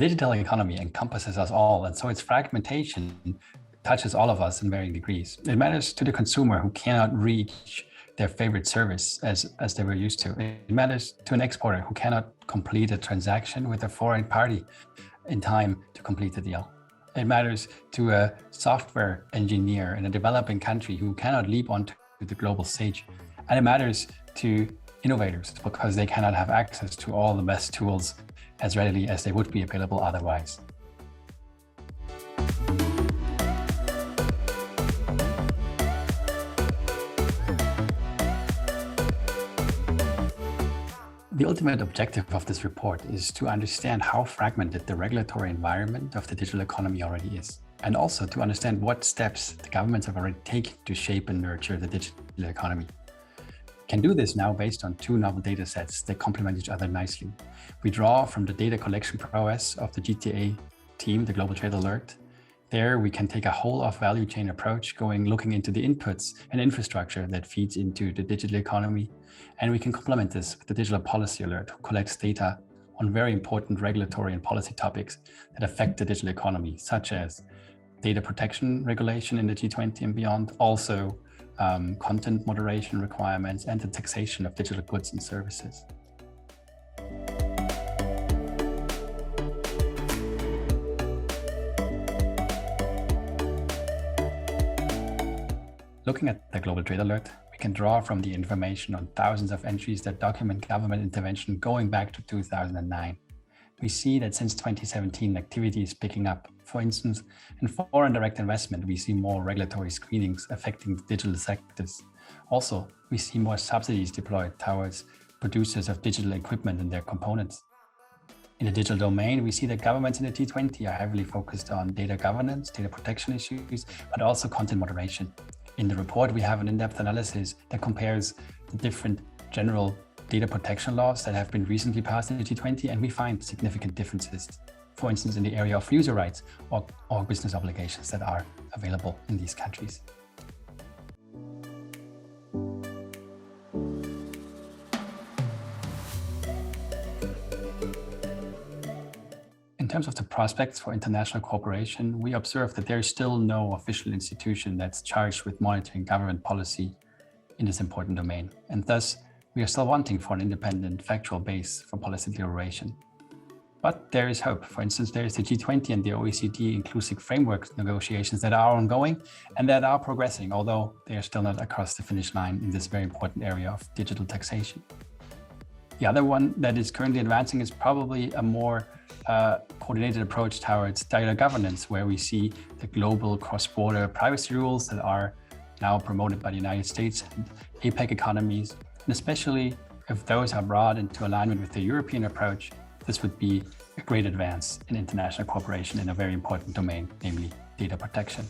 digital economy encompasses us all, and so its fragmentation touches all of us in varying degrees. It matters to the consumer who cannot reach their favorite service as they were used to. It matters to an exporter who cannot complete a transaction with a foreign party in time to complete the deal. It matters to a software engineer in a developing country who cannot leap onto the global stage. And it matters to innovators because they cannot have access to all the best tools as readily as they would be available otherwise. The ultimate objective of this report is to understand how fragmented the regulatory environment of the digital economy already is, and also to understand what steps the governments have already taken to shape and nurture the digital economy. We can do this now based on two novel data sets that complement each other nicely. We draw from the data collection prowess of the GTA team, the Global Trade Alert. There, we can take a whole of value chain approach, looking into the inputs and infrastructure that feeds into the digital economy. And we can complement this with the Digital Policy Alert, who collects data on very important regulatory and policy topics that affect the digital economy, such as data protection regulation in the G20 and beyond, also content moderation requirements and the taxation of digital goods and services. Looking at the Global Trade Alert, we can draw from the information on thousands of entries that document government intervention going back to 2009. We see that since 2017, activity is picking up. For instance, in foreign direct investment, we see more regulatory screenings affecting digital sectors. Also, we see more subsidies deployed towards producers of digital equipment and their components. In the digital domain, we see that governments in the G20 are heavily focused on data governance, data protection issues, but also content moderation. In the report, we have an in-depth analysis that compares the different general data protection laws that have been recently passed in the G20, and we find significant differences, for instance, in the area of user rights or business obligations that are available in these countries. In terms of the prospects for international cooperation, we observe that there is still no official institution that's charged with monitoring government policy in this important domain. And thus, we are still wanting for an independent factual base for policy elaboration. But there is hope. For instance, there is the G20 and the OECD inclusive framework negotiations that are ongoing and that are progressing, although they are still not across the finish line in this very important area of digital taxation. The other one that is currently advancing is probably a more coordinated approach towards data governance, where we see the global cross-border privacy rules that are now promoted by the United States and APEC economies. And especially if those are brought into alignment with the European approach, this would be a great advance in international cooperation in a very important domain, namely data protection.